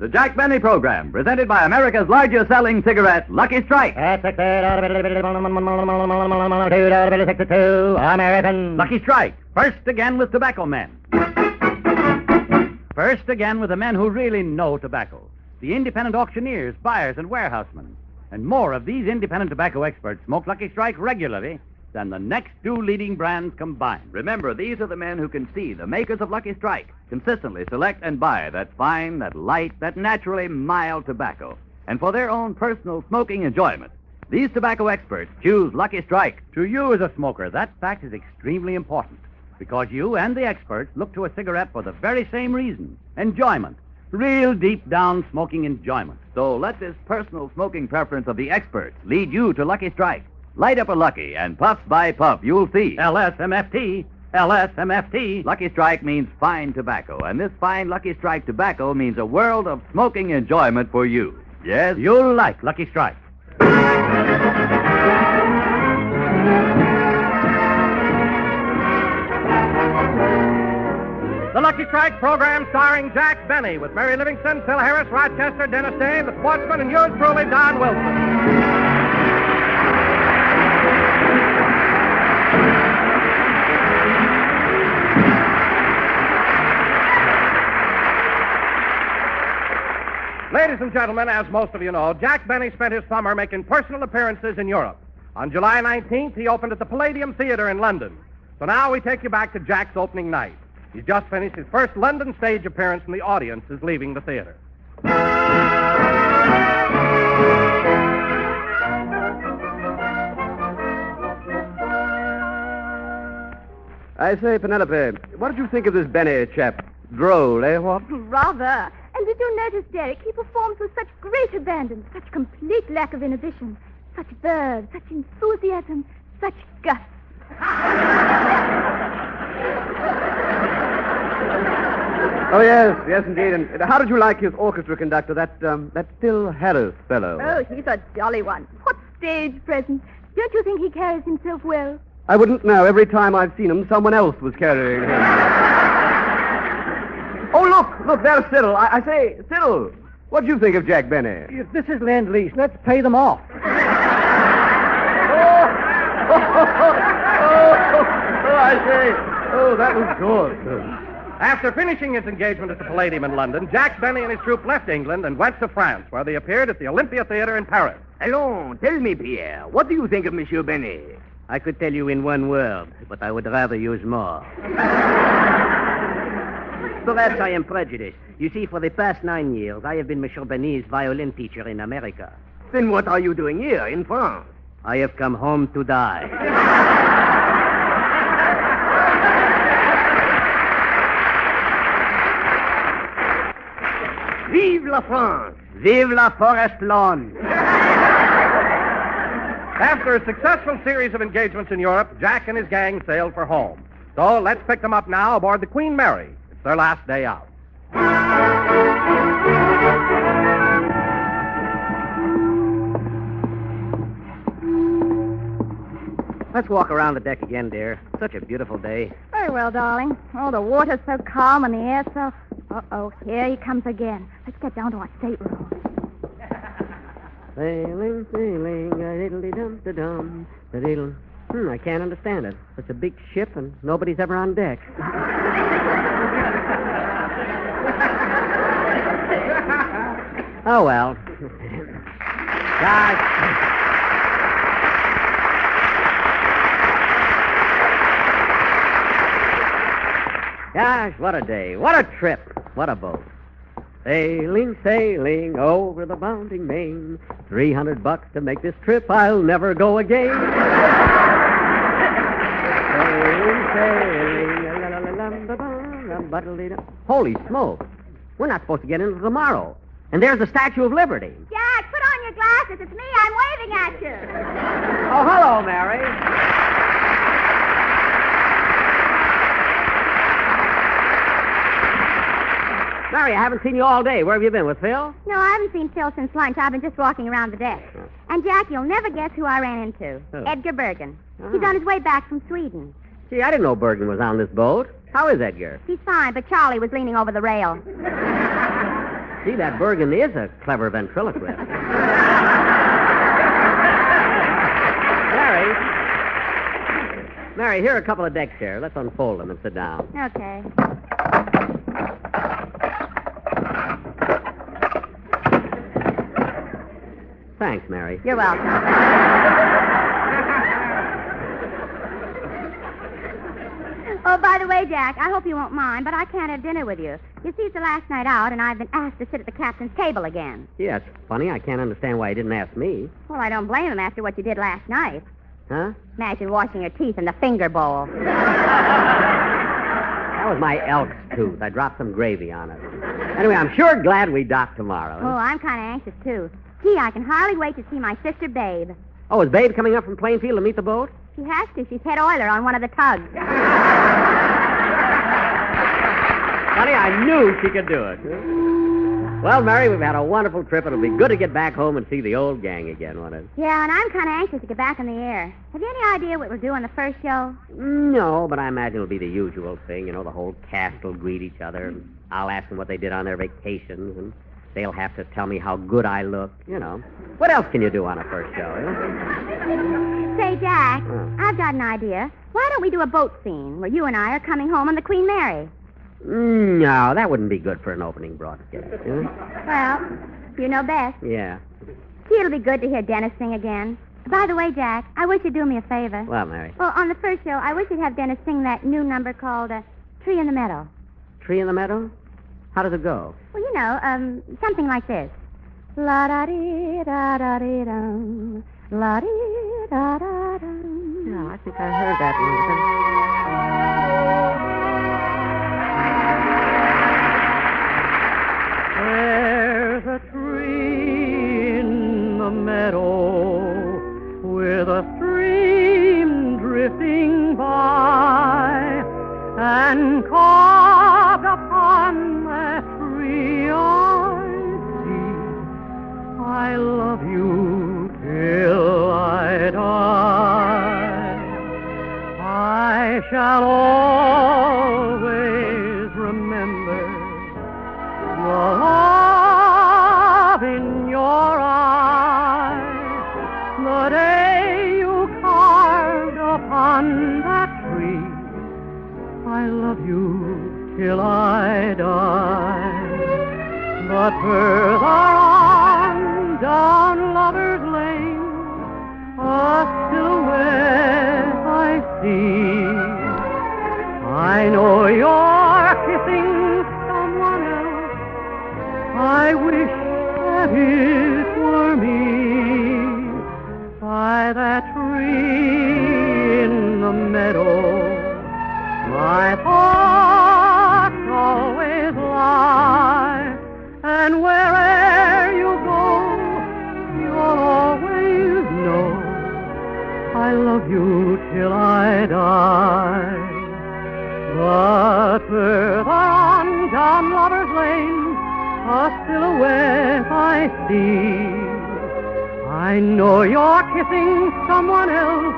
The Jack Benny Program, presented by America's largest selling cigarette, Lucky Strike. American. Lucky Strike, first again with tobacco men. First again with the men who really know tobacco. The independent auctioneers, buyers, and warehousemen. And more of these independent tobacco experts smoke Lucky Strike regularly than the next two leading brands combined. Remember, these are the men who can see the makers of Lucky Strike consistently select and buy that fine, that light, that naturally mild tobacco. And for their own personal smoking enjoyment, these tobacco experts choose Lucky Strike. To you as a smoker, that fact is extremely important because you and the experts look to a cigarette for the very same reason, enjoyment. Real deep down smoking enjoyment. So let this personal smoking preference of the experts lead you to Lucky Strike. Light up a Lucky, and puff by puff, you'll see. LSMFT, LSMFT. Lucky Strike means fine tobacco, and this fine Lucky Strike tobacco means a world of smoking enjoyment for you. Yes, you'll like Lucky Strike. The Lucky Strike program starring Jack Benny with Mary Livingston, Phil Harris, Rochester, Dennis Day, the sportsman, and yours truly, Don Wilson. Ladies and gentlemen, as most of you know, Jack Benny spent his summer making personal appearances in Europe. On July 19th, he opened at the Palladium Theater in London. So now we take you back to Jack's opening night. He's just finished his first London stage appearance, and the audience is leaving the theater. I say, Penelope, what did you think of this Benny chap? Droll, eh, what? Rather. And did you notice, Derek, he performs with such great abandon, such complete lack of inhibition, such verve, such enthusiasm, such guts. Oh, yes, indeed. And how did you like his orchestra conductor, that Phil Harris fellow? Oh, he's a jolly one. What stage presence. Don't you think he carries himself well? I wouldn't know. Every time I've seen him, someone else was carrying him. Oh, look, there's Cyril. I say, Cyril, what do you think of Jack Benny? If this is Lend-Lease, let's pay them off. I say. Oh, that was good. After finishing his engagement at the Palladium in London, Jack Benny and his troupe left England and went to France, where they appeared at the Olympia Theater in Paris. Allons, tell me, Pierre, what do you think of Monsieur Benny? I could tell you in one word, but I would rather use more. Perhaps I am prejudiced. You see, for the past 9 years, I have been Monsieur Benny's violin teacher in America. Then what are you doing here in France? I have come home to die. Vive la France! Vive la forest lawn! After a successful series of engagements in Europe, Jack and his gang sailed for home. So let's pick them up now aboard the Queen Mary. It's their last day out. Let's walk around the deck again, dear. Such a beautiful day. Very well, darling. Oh, the water's so calm and the air so... Uh-oh, here he comes again. Let's get down to our stateroom. Sailing, sailing, a-diddly-dum-da-dum, a-diddle. I can't understand it. It's a big ship and nobody's ever on deck. Oh, well. Gosh, what a day. What a trip. What a boat. Sailing, sailing over the bounding main. $300 to make this trip. I'll never go again. Sailing, holy smoke. We're not supposed to get in until tomorrow. And there's the Statue of Liberty. Jack, put on your glasses. It's me. I'm waving at you. Oh, hello, Mary. Mary, I haven't seen you all day. Where have you been, with Phil? No, I haven't seen Phil since lunch. I've been just walking around the deck. And, Jack, you'll never guess who I ran into. Who? Edgar Bergen. He's on his way back from Sweden. Gee, I didn't know Bergen was on this boat. How is Edgar? He's fine, but Charlie was leaning over the rail. Gee, that Bergen is a clever ventriloquist. Mary, here are a couple of deck chairs. Let's unfold them and sit down. Okay. Thanks, Mary. You're welcome. Oh, by the way, Jack, I hope you won't mind, but I can't have dinner with you. You see, it's the last night out, and I've been asked to sit at the captain's table again. Yeah, it's funny. I can't understand why he didn't ask me. Well, I don't blame him after what you did last night. Huh? Imagine washing your teeth in the finger bowl. That was my elk's tooth. I dropped some gravy on it. Anyway, I'm sure glad we dock tomorrow. Oh, I'm kind of anxious, too. Gee, I can hardly wait to see my sister Babe. Oh, is Babe coming up from Plainfield to meet the boat? She has to. She's head oiler on one of the tugs. Honey, I knew she could do it. Well, Mary, we've had a wonderful trip. It'll be good to get back home and see the old gang again, won't it? Yeah, and I'm kind of anxious to get back in the air. Have you any idea what we'll do on the first show? No, but I imagine it'll be the usual thing. You know, the whole cast will greet each other, and I'll ask them what they did on their vacations, and they'll have to tell me how good I look, you know. What else can you do on a first show, you know? Say, Jack, I've got an idea. Why don't we do a boat scene where you and I are coming home on the Queen Mary? No, that wouldn't be good for an opening broadcast. You know? Well, you know best. Yeah. Gee, it'll be good to hear Dennis sing again. By the way, Jack, I wish you'd do me a favor. Well, Mary. Well, on the first show, I wish you'd have Dennis sing that new number called Tree in the Meadow. Tree in the meadow? How does it go? Well, you know, something like this. La-da-dee-da-da-dee-dum, la-dee-da-da-dum. Yeah, I think I heard that one. There's a tree in the meadow with a stream drifting by, and carved upon that tree I love you till I die. I shall always remember the love in your eyes, the day you carved upon that tree. I love you till I die. But further on, down Lover's Lane, a silhouette I see. I know you're kissing someone else. I wish that it were me. By that tree in the meadow, my thoughts always lie. And where'er you go, you'll always know I love you till I die. But further on down Lover's Lane, a silhouette I see. I know you're kissing someone else.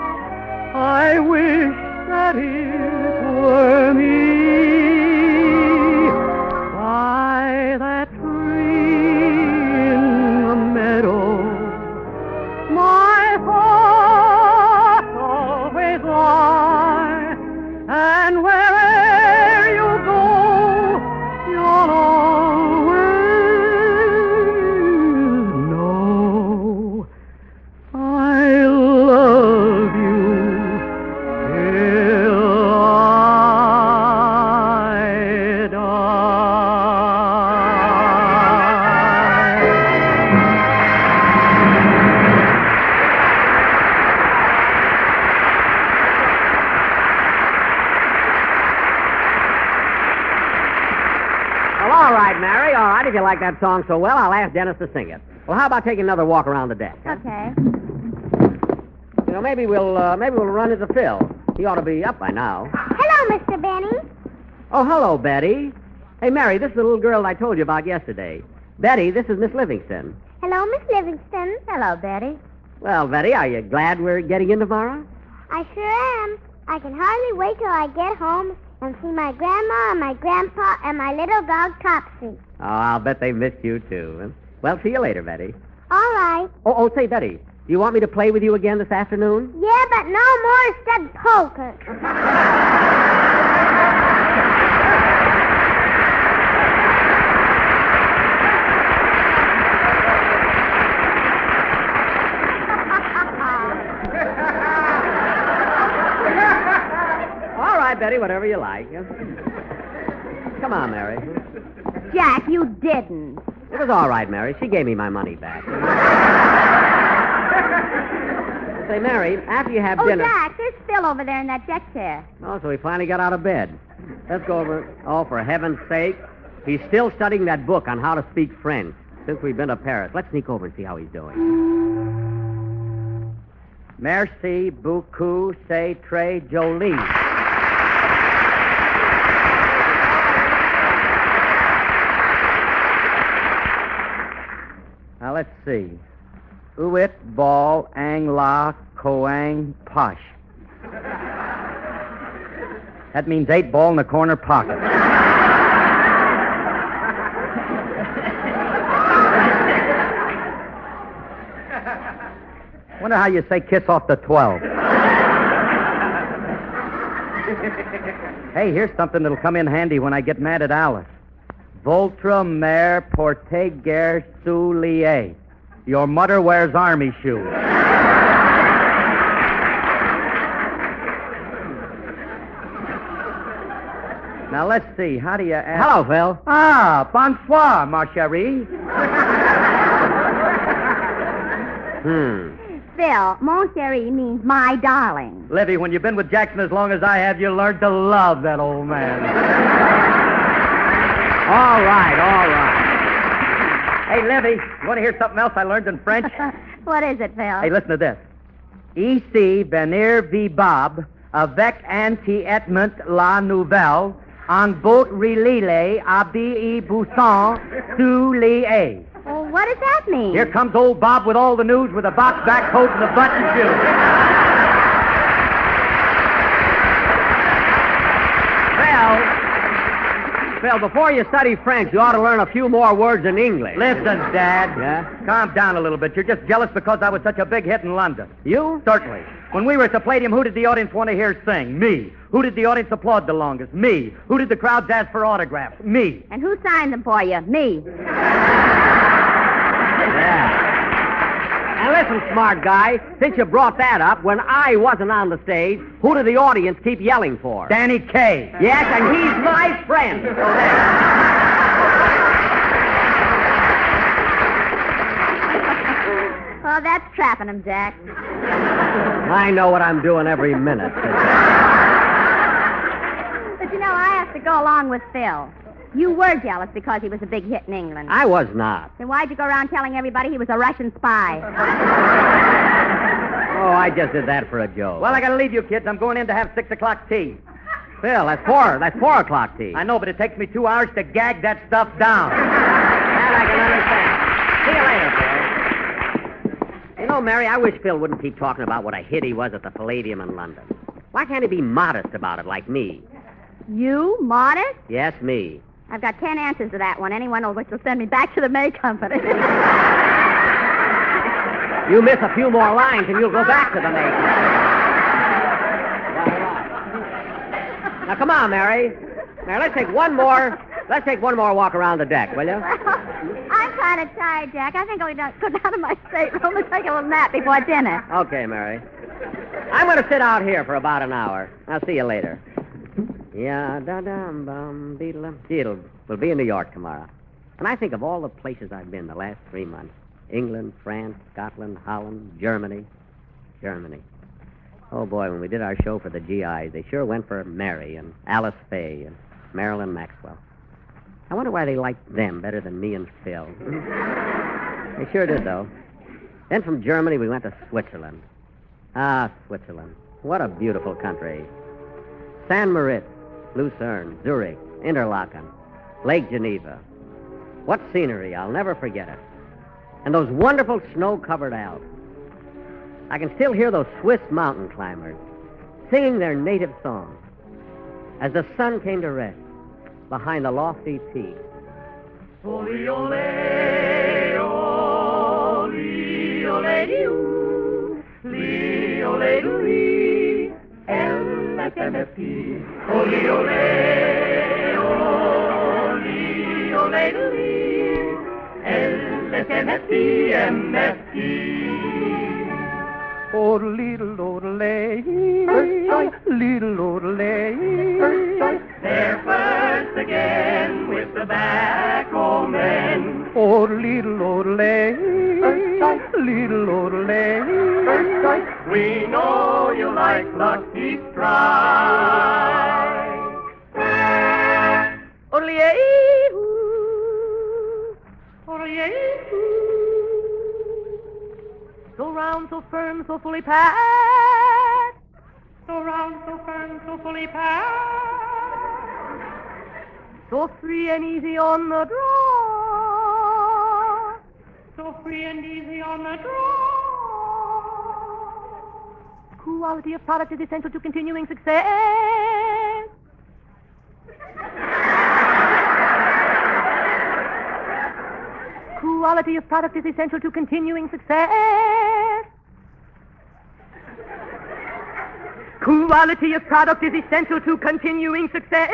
I wish that it were me. By that my thoughts always lie, and wherever you go, you'll always know I love you till I die. Well, all right, Mary, all right. If you like that song so well, I'll ask Dennis to sing it. Well, how about taking another walk around the deck? Huh? Okay. You know, maybe we'll run into Phil. He ought to be up by now. Hello, Mr. Benny. Oh, hello, Betty. Hey, Mary, this is the little girl I told you about yesterday. Betty, this is Miss Livingston. Hello, Miss Livingston. Hello, Betty. Well, Betty, are you glad we're getting in tomorrow? I sure am. I can hardly wait till I get home and see my grandma and my grandpa and my little dog, Topsy. Oh, I'll bet they missed you, too. Well, see you later, Betty. All right. Oh, say, Betty, do you want me to play with you again this afternoon? Yeah, but no more stud poker. All right, Betty, whatever you like. Come on, Mary. Jack, you didn't. It was all right, Mary. She gave me my money back. Say, Mary, after you have dinner... Jack, there's Phil over there in that deck chair. Oh, so he finally got out of bed. Let's go over... Oh, for heaven's sake. He's still studying that book on how to speak French since we've been to Paris. Let's sneak over and see how he's doing. Merci beaucoup, c'est très joli. Now, let's see. Uit, ball, ang, la, koang, posh. That means 8 ball in the corner pocket. Wonder how you say kiss off the 12. Hey, here's something that'll come in handy when I get mad at Alice. Votre mère porte guère souliers. Your mother wears army shoes. Now, let's see. How do you ask... Hello, Phil. Ah, bonsoir, ma chérie. Phil, mon chéri means my darling. Livy, when you've been with Jackson as long as I have, you learned to love that old man. All right. Hey, Livy, you want to hear something else I learned in French? What is it, Phil? Hey, listen to this. Ici venir vibab avec anti-etment la nouvelle en bout relile abi bousson sous les. Well, what does that mean? Here comes old Bob with all the news with a box back coat and a button shoe. Phil, before you study French, you ought to learn a few more words in English. Listen, Dad. Yeah? Calm down a little bit. You're just jealous because I was such a big hit in London. You? Certainly. When we were at the Palladium, who did the audience want to hear sing? Me. Who did the audience applaud the longest? Me. Who did the crowds ask for autographs? Me. And who signed them for you? Me. Yeah. And listen, smart guy, since you brought that up, when I wasn't on the stage, who did the audience keep yelling for? Danny Kaye. Yes, and he's my friend. So there. Well, that's trapping him, Jack. I know what I'm doing every minute. But you know, I have to go along with Phil. You were jealous because he was a big hit in England. I was not. Then why'd you go around telling everybody he was a Russian spy? Oh, I just did that for a joke. Well, I gotta leave you kids. I'm going in to have 6 o'clock tea. Phil, that's 4 o'clock tea. I know, but it takes me 2 hours to gag that stuff down. That I can understand. See you later, Phil. You know, Mary, I wish Phil wouldn't keep talking about what a hit he was at the Palladium in London. Why can't he be modest about it like me? You? Modest? Yes, me. I've got 10 answers to that one. Anyone of which will send me back to the May Company. You miss a few more lines and you'll go back to the May Company. Now, come on, Mary. Now, let's take one more walk around the deck, will you? I'm kind of tired, Jack. I think I'll go down to my stateroom and take a little nap before dinner. Okay, Mary. I'm going to sit out here for about an hour. I'll see you later. Yeah, da-dum-bum, beedle. We'll be in New York tomorrow. And I think of all the places I've been the last 3 months. England, France, Scotland, Holland, Germany. Oh, boy, when we did our show for the GIs, they sure went for Mary and Alice Faye and Marilyn Maxwell. I wonder why they liked them better than me and Phil. They sure did, though. Then from Germany, we went to Switzerland. Ah, Switzerland. What a beautiful country. San Moritz, Lucerne, Zurich, Interlaken, Lake Geneva. What scenery, I'll never forget it. And those wonderful snow-covered Alps. I can still hear those Swiss mountain climbers singing their native songs as the sun came to rest behind the lofty peaks. Ole, ole, ole, ole, doo, lee, ole, doo, lee, LFMFT. Ole, ole, ole, ole, doo, lee, LFMFT, MFT. Oh, little old lady, little old lady. They're first again with tobacco men. Oh, little old lady, little old lady. We know you like Lucky Strike. Ole-yee-hoo, ole-yee-hoo. So round, so firm, so fully packed. So round, so firm, so fully packed. So free and easy on the draw. So free and easy on the draw. Quality of product is essential to continuing success. Quality of product is essential to continuing success. Quality of product is essential to continuing success.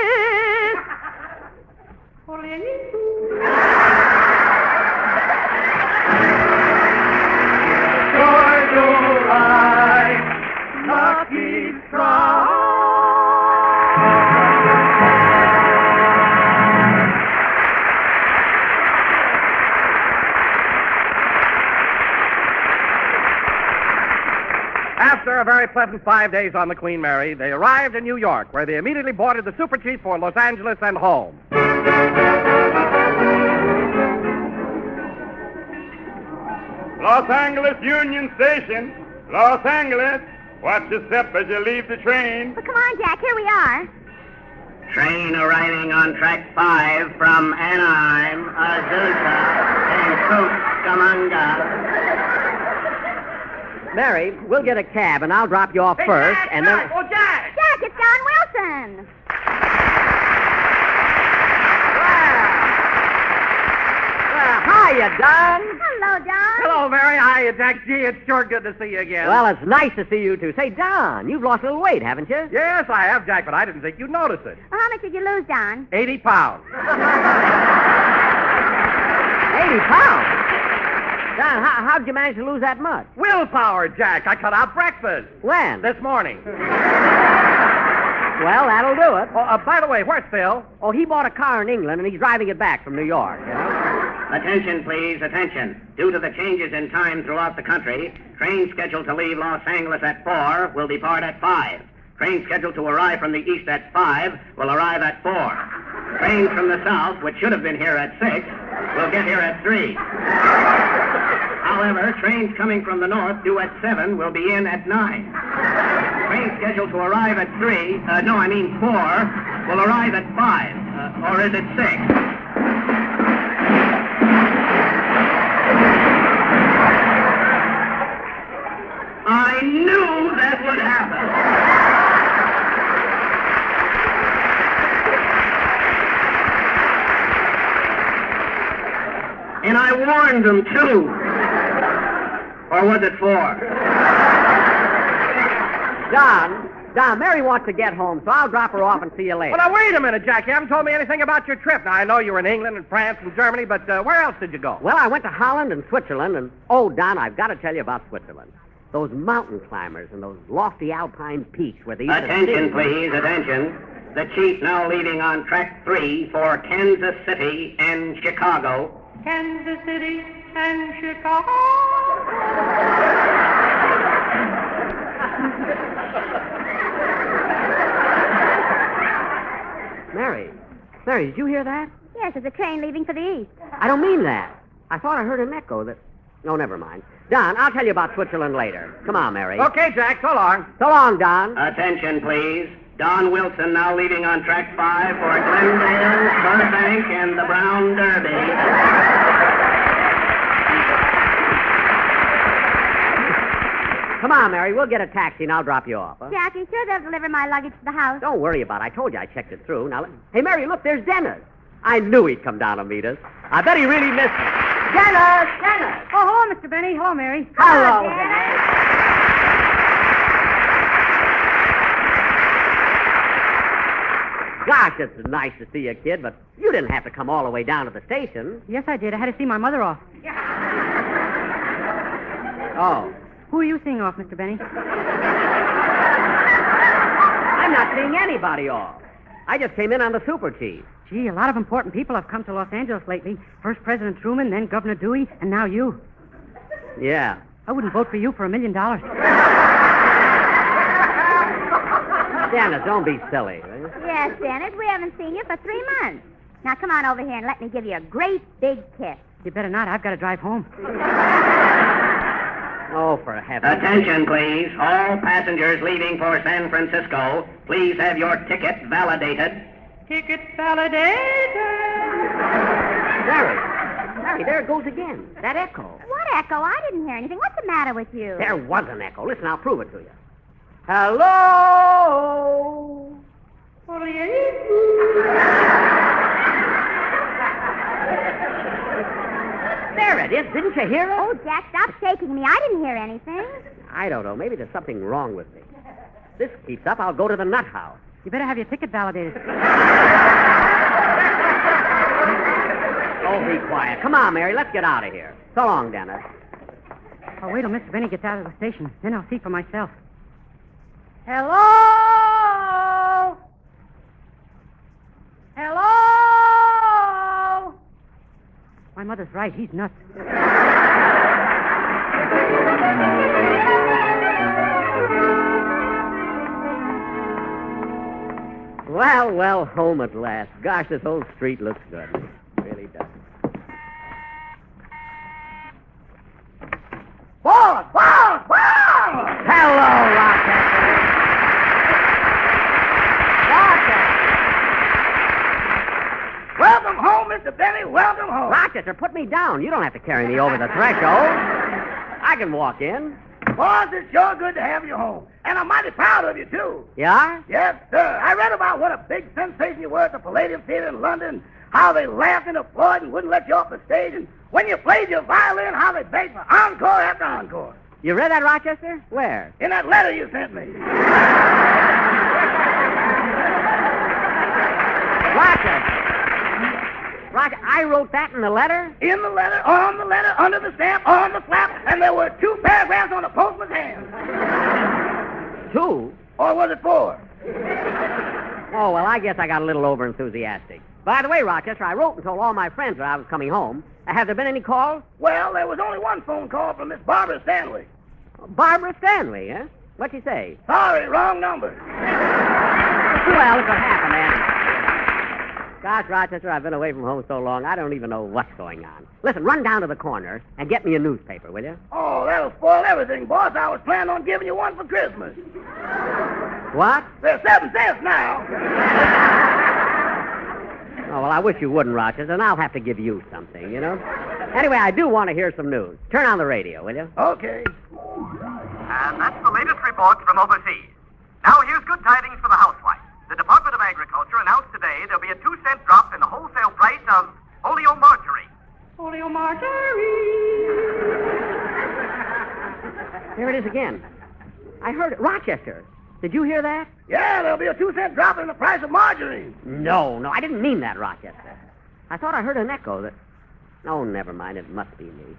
Sure you like Lucky Strike. After a very pleasant 5 days on the Queen Mary, they arrived in New York, where they immediately boarded the Super Chief for Los Angeles and home. Los Angeles Union Station. Los Angeles. Watch your step as you leave the train. Well, come on, Jack. Here we are. Train arriving on track 5 from Anaheim, Azusa, and Cucamonga. Mary, we'll get a cab, and I'll drop you off first, and then... Oh, Jack! Jack, it's Don Wilson. Hiya, Don. Hello, Don. Hello, Mary. Hi, Jack. Gee, it's sure good to see you again. Well, it's nice to see you, too. Say, Don, you've lost a little weight, haven't you? Yes, I have, Jack, but I didn't think you'd notice it. Well, how much did you lose, Don? 80 pounds. 80 pounds? Don, how'd you manage to lose that much? Willpower, Jack. I cut out breakfast When? this morning. Well, that'll do it. Oh, by the way, where's Phil? Oh, he bought a car in England, and he's driving it back from New York, you know? Attention, please, attention. Due to the changes in time throughout the country, trains scheduled to leave Los Angeles at 4 will depart at 5. Trains scheduled to arrive from the east at 5 will arrive at 4. Trains from the south, which should have been here at 6, will get here at 3. However, trains coming from the north due at 7 will be in at 9. Trains scheduled to arrive at 4 will arrive at 5. Or is it 6? I knew that would happen. And I warned them, too. Or was it 4? Don, Mary wants to get home, so I'll drop her off and see you later. Well, now, wait a minute, Jack. You haven't told me anything about your trip. Now, I know you were in England and France and Germany, but where else did you go? Well, I went to Holland and Switzerland, and, oh, Don, I've got to tell you about Switzerland. Those mountain climbers and those lofty alpine peaks where they used to Attention, sing. please, attention. The chief now leaving on track 3 for Kansas City and Chicago. Kansas City and Chicago. Mary, did you hear that? Yes, there's a train leaving for the east. I don't mean that. I thought I heard an echo that... No, never mind. Don, I'll tell you about Switzerland later. Come on, Mary. Okay, Jack, so long. So long, Don. Attention, please. Don Wilson now leaving on track 5 for Glendale, Burbank, and the Brown Derby. Come on, Mary. We'll get a taxi and I'll drop you off. Huh? Jack, you sure they'll deliver my luggage to the house? Don't worry about it. I told you I checked it through. Now, hey, Mary, look, there's Dennis. I knew he'd come down to meet us. I bet he really missed me. Dennis! Dennis! Oh, hello, Mr. Benny. Hello, Mary. Hello, Dennis. Gosh, it's nice to see you, kid, but you didn't have to come all the way down to the station. Yes, I did. I had to see my mother off. Oh. Who are you seeing off, Mr. Benny? I'm not seeing anybody off. I just came in on the Super Chief. Gee, a lot of important people have come to Los Angeles lately. First President Truman, then Governor Dewey, and now you. Yeah. I wouldn't vote for you for $1 million. Dennis, don't be silly. Yes, Dennis, we haven't seen you for 3 months. Now come on over here and let me give you a great big kiss. You better not. I've got to drive home. Oh, for heaven's sake. Attention, please. All passengers leaving for San Francisco, please have your ticket validated. Ticket validated. Mary, there it goes again. That echo. What echo? I didn't hear anything. What's the matter with you? There was an echo. Listen, I'll prove it to you. Hello? There it is. Didn't you hear it? Oh, Jack, stop shaking me. I didn't hear anything. I don't know. Maybe there's something wrong with me. If this keeps up, I'll go to the nut house. You better have your ticket validated. Oh, be quiet. Come on, Mary. Let's get out of here. So long, Dennis. I'll wait till Mr. Benny gets out of the station. Then I'll see for myself. Hello? Hello? My mother's right. He's nuts. Well, home at last. Gosh, this whole street looks good. It really does. Boss! Hello, Rochester. Welcome home, Mr. Benny. Welcome home. Rochester, put me down. You don't have to carry me over the threshold. I can walk in. Boss, it's sure good to have you home. And I'm mighty proud of you, too. You are? Yes, sir. I read about what a big sensation you were at the Palladium Theater in London, how they laughed and applauded and wouldn't let you off the stage, and when you played your violin, how they begged for encore after encore. You read that, Rochester? Where? In that letter you sent me. Rochester, I wrote that in the letter? In the letter, on the letter, under the stamp, on the flap, and there were 2 paragraphs on the postman's hand. 2? Or was it 4? Oh, well, I guess I got a little over-enthusiastic. By the way, Rochester, I wrote and told all my friends that I was coming home. Have there been any calls? Well, there was only one phone call from Miss Barbara Stanley. Barbara Stanley, huh? What'd she say? Sorry, wrong number. Well, it could happen, anyway. Gosh, Rochester, I've been away from home so long, I don't even know what's going on. Listen, run down to the corner and get me a newspaper, will you? Oh, that'll spoil everything, boss. I was planning on giving you one for Christmas. What? They're 7 cents now. Oh, well, I wish you wouldn't, Rochester, and I'll have to give you something, you know? Anyway, I do want to hear some news. Turn on the radio, will you? Okay. And that's the latest report from overseas. Now here's good tidings for the housewife. The Department of Agriculture announced today there'll be a 2-cent drop in the wholesale price of oleomargarine. There it is again. I heard it. Rochester, did you hear that? Yeah, there'll be a 2-cent drop in the price of margarine. No, I didn't mean that, Rochester. I thought I heard an echo that... Oh, never mind. It must be me.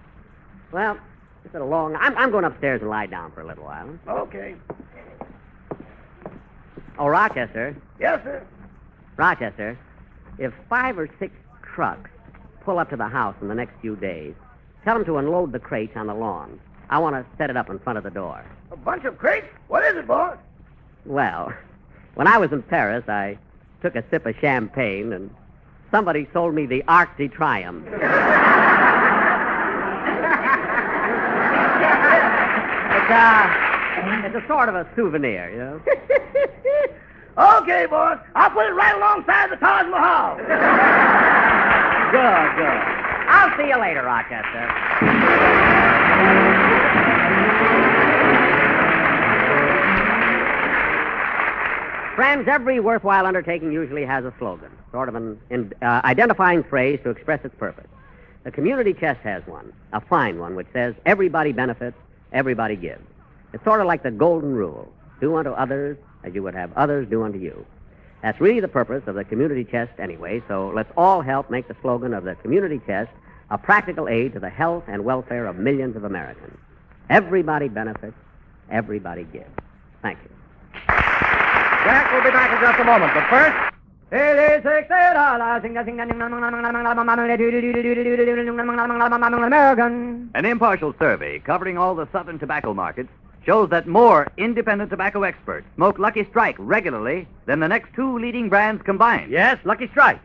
Well, it's a long... I'm going upstairs and lie down for a little while. Okay. Oh, Rochester. Yes, sir. Rochester, if 5 or 6 trucks pull up to the house in the next few days, tell them to unload the crates on the lawn. I want to set it up in front of the door. A bunch of crates? What is it, boss? Well, when I was in Paris, I took a sip of champagne, and somebody sold me the Arc de Triomphe. It's a sort of a souvenir, you know? Okay, boss. I'll put it right alongside the Taj Mahal. Good. I'll see you later, Rochester. Friends, every worthwhile undertaking usually has a slogan. sort of an identifying phrase to express its purpose. The community chest has one, a fine one, which says, everybody benefits, everybody gives. It's sort of like the golden rule. Do unto others as you would have others do unto you. That's really the purpose of the community chest anyway, so let's all help make the slogan of the community chest a practical aid to the health and welfare of millions of Americans. Everybody benefits, everybody gives. Thank you. Jack will be back in just a moment, but first... An impartial survey covering all the southern tobacco markets shows that more independent tobacco experts smoke Lucky Strike regularly than the next two leading brands combined. Yes, Lucky Strike.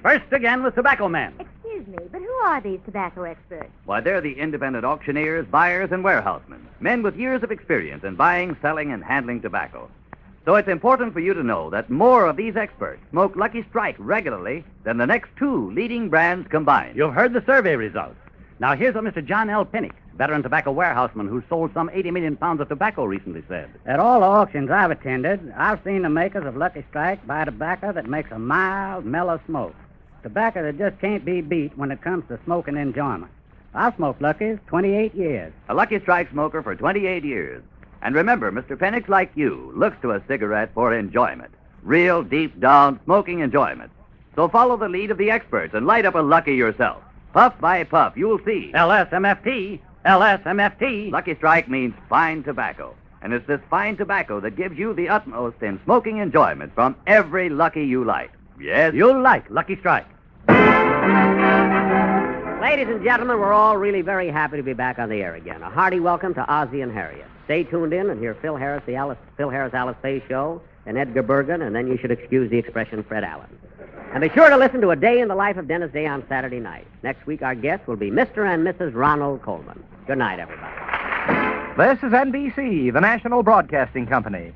First again with Tobacco Man. Excuse me, but who are these tobacco experts? Why, they're the independent auctioneers, buyers, and warehousemen, men with years of experience in buying, selling, and handling tobacco. So it's important for you to know that more of these experts smoke Lucky Strike regularly than the next two leading brands combined. You've heard the survey results. Now, here's what Mr. John L. Pinnock, veteran tobacco warehouseman who sold some 80 million pounds of tobacco, recently said. At all the auctions I've attended, I've seen the makers of Lucky Strike buy tobacco that makes a mild, mellow smoke. Tobacco that just can't be beat when it comes to smoking enjoyment. I've smoked Lucky's 28 years. A Lucky Strike smoker for 28 years. And remember, Mr. Pennick, like you, looks to a cigarette for enjoyment. Real, deep-down smoking enjoyment. So follow the lead of the experts and light up a Lucky yourself. Puff by puff, you'll see. LSMFT. LSMFT. Lucky Strike means fine tobacco. And it's this fine tobacco that gives you the utmost in smoking enjoyment from every Lucky you light. Yes? You'll like Lucky Strike. Ladies and gentlemen, we're all really very happy to be back on the air again. A hearty welcome to Ozzie and Harriet. Stay tuned in and hear Phil Harris, Alice Faye Show, and Edgar Bergen, and then you should excuse the expression Fred Allen. And be sure to listen to A Day in the Life of Dennis Day on Saturday night. Next week, our guests will be Mr. and Mrs. Ronald Coleman. Good night, everybody. This is NBC, the national broadcasting company.